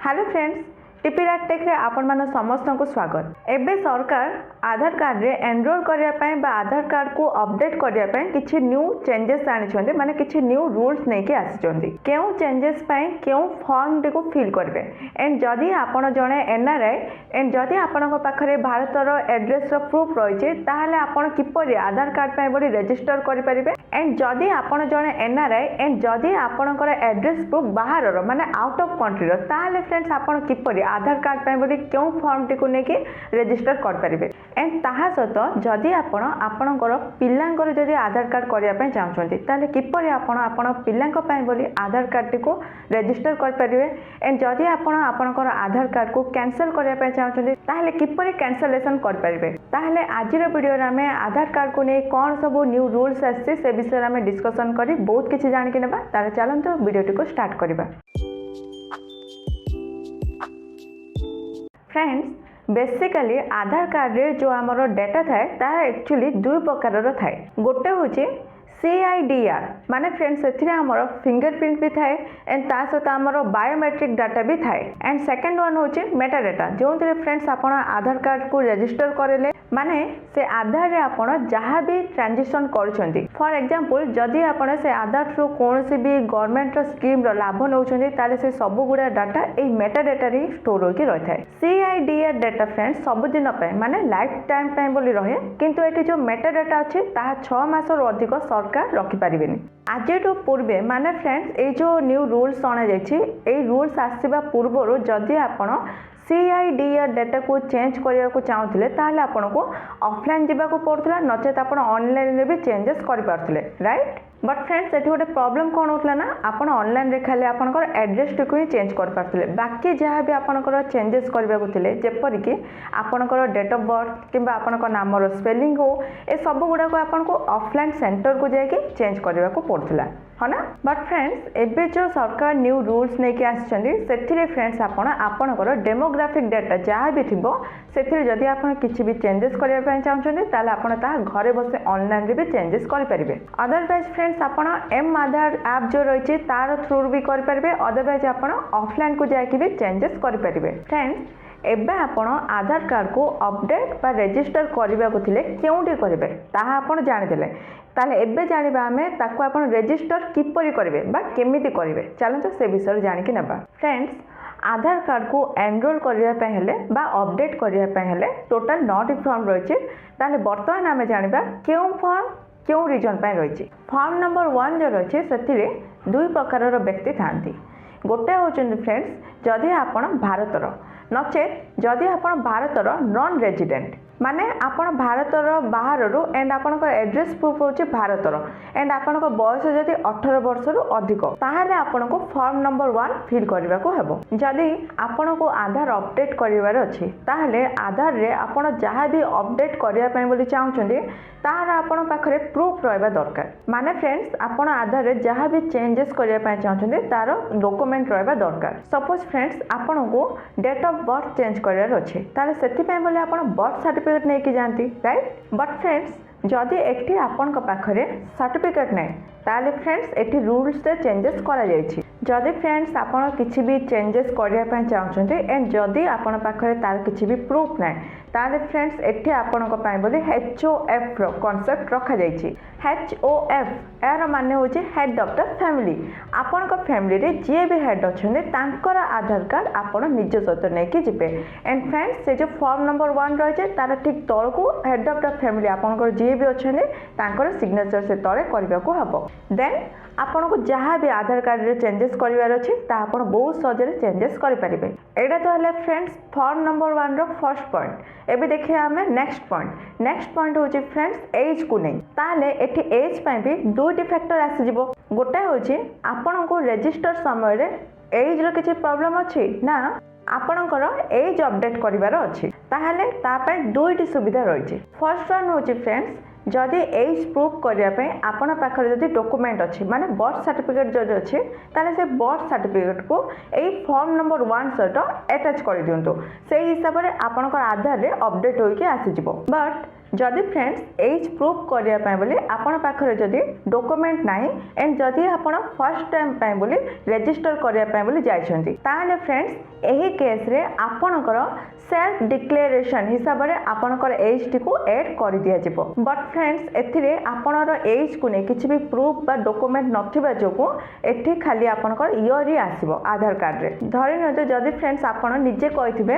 Hello friends टीपीराट take रे आपण मान समस्त को स्वागत। एबे सरकार आधार कार्ड रे एनरोल करिया पय बा आधार कार्ड को अपडेट करिया पय किछि न्यू चेंजेस आनी छथि माने किछि न्यू रूल्स नै के आसी छथि। केउ चेंजेस पय केउ फॉर्म टे को फिल करबे एंड जदी आपण जणे एनआरआई एंड जदी आपण को पाखरे भारत रो एड्रेस रो प्रूफ रहिছে ताहाले आपण किपरि आधार कार्ड पय बडी रजिस्टर करि परिबे एंड जदी आपण जणे एनआरआई एंड जदी आपणकर एड्रेस प्रूफ बाहर रो माने आउट ऑफ कंट्री रो ताहाले फ्रेंड्स आपण किपरि आधार कार्ड पय बडी केउ फॉर्म टी को नेकी रजिस्टर कर परिबे एंड ताहा सहित जदी आपण आपणकर पिल्लांकर जदी आधार कार्ड करिया पय चाहछन्ती ताले किपरि आपण पिल्लांक पय बोली आधार कार्ड टी को रजिस्टर कर परिबे एंड जदी आपण आपणकर आधार कार्ड को कैंसिल करिया पय चाहछन्ती ताले किपरि कैंसिलेशन कर परिबे। ताहले आजिर वीडियो रे हमें आधार कार्ड को नै कोन सब न्यू रूल्स आछे से विषय हमें डिस्कशन करी बहुत किछि जानि कि नेबा। ताले चलंतो वीडियो टी को स्टार्ट करबा। फ्रेंड्स बेसिकली आधार कार्ड रे जो आमर डेटा थाए ता एक्चुअली दुई प्रकार थाए। गोटे होची CIDR माने फ्रेंड्स एथिरे हमर फिंगरप्रिंट भी थाए एंड ता सहित हमर बायोमेट्रिक डाटा भी थाए एंड सेकंड वन होची मेटा डाटा जो फ्रेंड्स आपण आधार कार्ड को रजिस्टर करेले माने से आधार रे आपण जहाँ भी ट्रांजिशन करछन्ती फॉर एग्जांपल जदी आपण से आधार थ्रू कोनसी भी गवर्नमेंट रो स्कीम रो लाभ नउछन्ती ताले से सब गुडा डाटा ए मेटा डाटा रे स्टोर होके रहि थाए। CIDR डाटा फ्रेंड्स सब दिन पे माने लाइफ टाइम पे बोली रहे किंतु एटी जो मेटा डाटा अछि ता 6 मास रो अधिक सरकार रखि पारिबेनी। आज तो पूर्वे माने फ्रेंड्स ए जो न्यू रूल्स आना जायछि ए रूल्स आसीबा पूर्वरो जदी आपण CIDR डाटा को चेंज करिया को चाहूले ताहले आपण को ऑफलाइन जिबा को पड़थला नचेत आपण ऑनलाइन रे भी चेंजेस करि पारथले राइट। बट फ्रेंड्स एठी गोटे प्रॉब्लम कोन होतला ना आपण ऑनलाइन रे खाली आपनकर एड्रेस टिको ही चेंज कर पारथले बाकी जहाँ भी आपनकर चेंजेस करबा को थिले जेपरि कि आपनकर डेट ऑफ बर्थ किबा आपनकर नाम रो स्पेलिंग हो ए सब गुडा को आपन को ऑफलाइन सेंटर को जाय के चेंज करबा को पड़थला है ना। बट फ्रेंड्स एबे जो सरकार न्यू रूल्स नै के आछछन्ती सेथिरे फ्रेंड्स आपनकर डेमोग्राफिक डाटा जहाँ भी थिबो सेथिरे जदी आपण किछि भी चेंजेस करिया पय चाहछन्ती ताले आपण ता घरे बसे ऑनलाइन रे भी चेंजेस करि परिबे। अदरवाइज फ्रेंड्स आपण एम आधार ऐप जो रहिछि तार थ्रू भी करि परिबे अदरवाइज आपण ऑफलाइन को जाय के भी चेंजेस करि परिबे। फ्रेंड्स एबे आपण आधार कार्ड को अपडेट बा रजिस्टर करबा को थिले केउंडी करबे ताहा आपण जानि देले ताले एबे जानिबा हमें ताको आपण रजिस्टर किपरि करबे बा केमिति करबे चलंतो से विषय जानि कि नबा। फ्रेंड्स आधार कार्ड को एनरोल करिया पे हेले बा अपडेट करिया पे हेले टोटल 9 फॉर्म रहिछि ताले वर्तमान हमें जानिबा केउ फॉर्म केउ रीजन पे रहिछि। फॉर्म नंबर 1 जो रहिछि सेतिरे दुई प्रकार रो व्यक्ति थांती। गोटे होचन फ्रेंड्स जदी आपण भारतर नचेत जदी आपण भारतर नॉन रेजिडेंट माने आपण भारतर बाहर रो एंड आपण एड्रेस प्रूफ होची भारतर एंड आपण बयस जदी 18 वर्ष रु अधिक ताहाले आपण को फॉर्म नंबर 1 फिल करबा को हेबो। जदी आपण को आधार अपडेट करिवार अछि ताहाले आधार रे आपण जहाँ भी अपडेट करिया पय बोली चाहउछन्ती ताहार आपण पाखरे प्रूफ रहबा दरकार माने फ्रेंड्स आपण आधार रे जहाँ भी चेंजेस करिया पय चाहउछन्ती तार डॉक्यूमेंट रहबा दरकार। सपोज फ्रेंड्स आपण को डेट ऑफ बर्थ चेंज करिवार अछि ताले सेति पय बोली आपण बर्थ सर्टिफिकेट नै कि जानती राइट। बट फ्रेंड्स जदि एठी आपण को पाखरे सर्टिफिकेट नै ताले फ्रेंड्स एठी रूल्स रे चेंजेस करा जायछि। जदि फ्रेंड्स आपण किछि भी चेंजेस करिया पय चाहछन्ते एंड जदि आपण पाखरे तार किछि भी प्रूफ नै ताले फ्रेंड्स एठी आपण को पाए बोली HOF रो कांसेप्ट रखा जायछि। HOF यार माने होछि हेड ऑफ द फैमिली आपण को फैमिली रे जे भी हेड अछन्ते तांकर आधार कार्ड आपण निज सहित नै कि जिबे एंड फ्रेंड्स से जो फॉर्म नंबर 1 रहै छै तार ठीक तळ को हेड ऑफ द फैमिली आपण को जे भी अछन्ते तांकर सिग्नेचर से तळे करबा को हबो। देन आपण को जहाँ भी आधार कार्ड रे चेंजेस करिवार अछि ता आपण बहुत सहजरे चेंजेस करि परिबे। एडा तो हले friends form number 1 row first point. एबे देखिया हमें नेक्स्ट पॉइंट होछि फ्रेंड्स एज को नै ताले एठी एज पय भी दुईटी फैक्टर आसी जिवो। गोटे होछि आपण को रजिस्टर समय रे एज रो किछि प्रॉब्लम अछि ना आपणकर एज अपडेट करिवार अछि ताहाले ता पे दुईटी सुविधा रहिछि। फर्स्ट वन होछि फ्रेंड्स जदि एज प्रूफ करिया पे आपण पाखरे जदि डॉक्यूमेंट अछि माने बर्थ सर्टिफिकेट जदि अछि ताले से बर्थ सर्टिफिकेट को एई फॉर्म नंबर 1 सहित अटैच करि दियंतो से हिसाब रे आपणकर आधार रे अपडेट होई के आसी जिवो। बट जदि फ्रेंड्स एज प्रूफ करने बोली आपण पाखरे जदि डॉक्यूमेंट नाही एंड जदि आपण फर्स्ट टाइम पाए बोली रजिस्टर करने बोली जाइछंती ताले फ्रेंड्स एही केस रे आपणकर सेल्फ डिक्लेरेशन हिसाब रे आपणकर एज टी को ऐड कर दिया जिवो बट फ्रेंड्स एथिरे आपणर एज को ने किछि भी प्रूफ बा डॉक्यूमेंट नथिबा जोगु एठी खाली आपणकर ईयर ही आसीबो आधार कार्ड रे धरि न जदि फ्रेंड्स आपण निजे कहिथिबे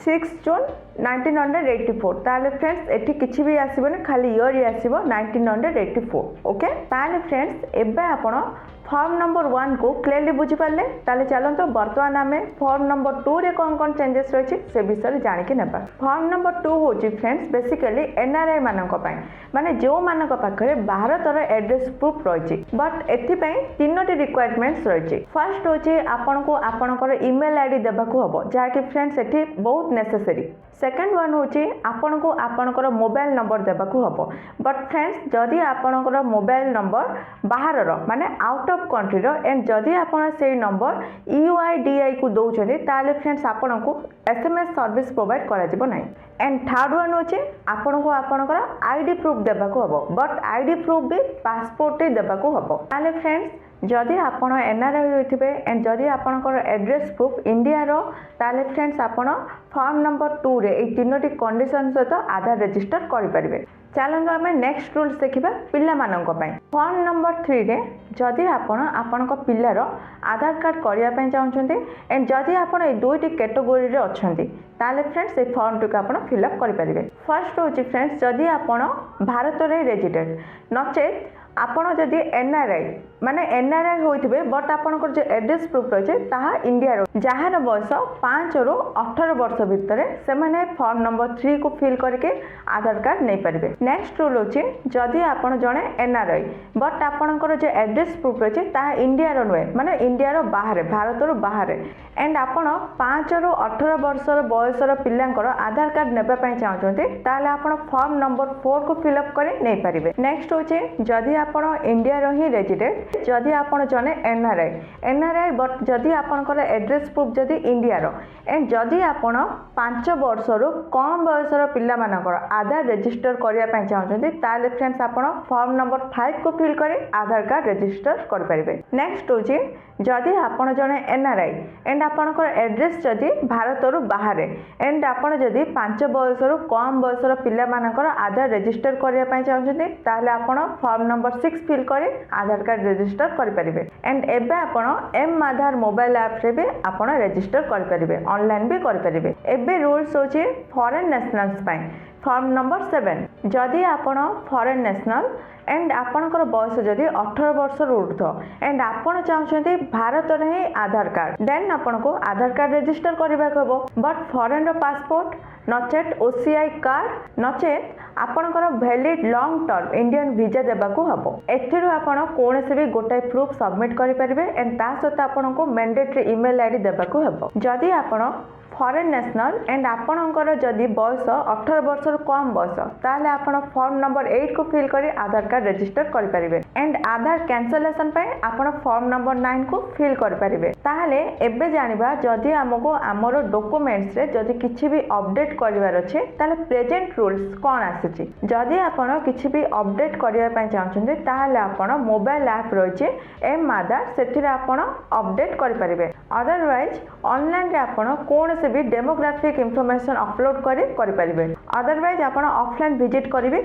6 जून 1984 ताले फ्रेंड्स एठी किछि भी आसीबोनी खाली ईयर ही आसीबो 1984 ओके ताले फ्रेंड्स एबे आपण फॉर्म नंबर 1 को क्लियरली बुझी पाले ताले चलंतो वर्तमान आमे फॉर्म नंबर 2 रे कोन चेंजेस रहिछि से विषय जानि के नेबा फॉर्म नंबर 2 होछि फ्रेंड्स बेसिकली एनआरआई मानक पय माने जो मानक पाखरे भारतर एड्रेस प्रूफ रहिछि बट एथि पय तीनोटी रिक्वायरमेंट्स रहिछि फर्स्ट होछि आपन को आपनकर ईमेल आईडी देबा को हबो जा कि फ्रेंड्स एथि बहुत नेसेसरी सेकेंड वन होछि आपन को आपनकर मोबाइल नंबर देबा को हबो बट फ्रेंड्स जदि आपनकर मोबाइल नंबर बाहर रो माने आउट ऑफ कंट्री रो एंड जदि आपन से नंबर यूआईडीआई को दउछने ताले फ्रेंड्स आपन को एसएमएस सर्विस प्रोवाइड करा जिवो नै एंड थर्ड वन होछि आपन को आपनकर आईडी प्रूफ देबा को हबो बट आईडी प्रूफ भी पासपोर्ट देबा को हबो ताले फ्रेंड्स जदि आपण एनआरआई होइथिबे एंड जदि आपनकर एड्रेस प्रूफ इंडिया रो ताले फ्रेंड्स आपण फॉर्म नंबर 2 रे ए तीनोटी कंडीशन सहित आधार रजिस्टर करि परिबे चलंतु आमे नेक्स्ट रूल्स देखिबा पिल्ला मानक पय फॉर्म नंबर 3 रे जदि आपण आपनक पिल्लार आधार कार्ड करिया पय चाहउछन्ते एंड जदि आपण ए दुईटी कैटेगरी रे अछन्ते ताले फ्रेंड्स ए फॉर्म टू आपण फिल अप करि परिबे फर्स्ट होछि फ्रेंड्स जदि आपण भारत रे रेजिडेंट नचेत आपण जदि एनआरआई माने एनआरआई होइथिबे बट आपनकर जे एड्रेस प्रूफ रहे ताहा इंडिया रो जहार बयस 5 रु 18 वर्ष भितर से माने फॉर्म नंबर 3 को फिल करके आधार कार्ड नै परिबे नेक्स्ट रूल होछि जदि आपण जणे एनआरआई बट आपनकर जे एड्रेस प्रूफ रहे ताहा इंडिया रो नय माने इंडिया रो बाहर भारत रो बाहर एंड आपण 5 रु 18 वर्ष रो बयस रो पिल्लांकर आधार कार्ड नेबा पय चाहउछन्ते ताले आपण फॉर्म नंबर 4 को फिल अप करे नै परिबे नेक्स्ट होछि जदि आपण इंडिया रो ही रेजिडेंट जदि आपण जने एनआरआई बट जदि आपनकर एड्रेस प्रूफ जदि इंडिया रो एंड जदि आपण 5 वर्ष रो कम बयस रो पिल्ला मानकर आधार रजिस्टर करिया पय चाहउछन्ते ताले फ्रेंड्स आपण फॉर्म नंबर 5 को फिल करे आधार कार्ड रजिस्टर कर परिबे नेक्स्ट होछि जदि आपण जने एनआरआई एंड आपनकर एड्रेस जदि भारत रो बाहर एंड आपण जदि 5 वर्ष रो कम बयस रो पिल्ला मानकर आधार रजिस्टर करिया पय चाहउछन्ते ताले आपण फॉर्म नंबर 6 फिल करे आधार कार्ड रजिस्टर कर परिबे एंड एबे आपण एम आधार मोबाइल ऐप रे भी आपण रजिस्टर कर परिबे ऑनलाइन भी कर परिबे एबे रूल्स होछि फॉरेन नेशनल्स पय फॉर्म नंबर 7 जदि आपण फॉरेन नेशनल एंड आपनकर बयस जदि 18 वर्ष ऊर्ध्व एंड आपण चाहछन्ते भारत रे ही आधार कार्ड देन आपण को आधार कार्ड रजिस्टर करबा को बट फॉरेन रो पासपोर्ट नचेत ओसीआई कार्ड नचेत आपनकर valid long term Indian visa देबा को हबो एथिरु आपण कोनसे भी गोटाई प्रूफ सबमिट करि परिबे एंड ता सहित आपण को मैंडेटरी ईमेल आईडी देबा को हबो जदि आपण फॉरेन नेशनल एंड आपनकर जदि बयस 18 वर्ष कम बयस ताले आपण फॉर्म नंबर 8 को फिल करी आधार कार्ड रजिस्टर करि परिबे एंड आधार कैंसलेशन पे आपण फॉर्म नंबर 9 को फिल करि परिबे ताले एबे जानिबा जदि हमको हमरो डॉक्यूमेंट्स रे जदि किछि भी अपडेट करिवार अछि ताले प्रेजेंट रूल्स कोन आसीछि जदि आपण किछि भी अपडेट करिवा पय चाहछन्ते ताले आपण मोबाइल ऐप रहिछि एम आधार सेथिरे आपण अपडेट करि परिबे अदरवाइज ऑनलाइन रे आपण कोन भी डेमोग्राफिक इंफॉर्मेशन अपलोड करि परिबे अदरवाइज आपण ऑफलाइन विजिट करिवे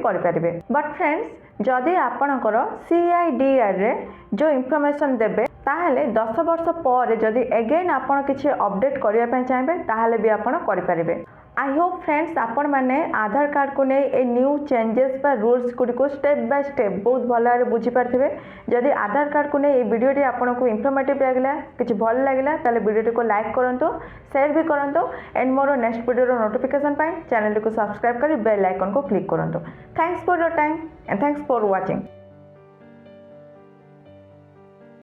बट फ्रेंड्स जदि आपणकर सीआईडीआर रे जो इंफॉर्मेशन देबे ताहले 10 वर्ष पर जदि अगेन आपण किछि अपडेट करिया पय चाहबे ताहले भी आपण करि परिबे आई होप फ्रेंड्स आपण माने आधार कार्ड को नहीं ए न्यू चेंजेस बा रूल्स को स्टेप बाय स्टेप बहुत भल बुझी पार्थिबे जदि आधार कार्ड को नहीं ए वीडियोटी आपन को इन्फॉर्मेटिव लागला किछि भल लागला ताले वीडियोटी को लाइक करंतो शेयर भी करंतो एंड मोर नेक्स्ट वीडियो रो नोटिफिकेशन पाई चैनल को सब्सक्राइब करी बेल आइकन को क्लिक करंतो thanks for your time and thanks for watching.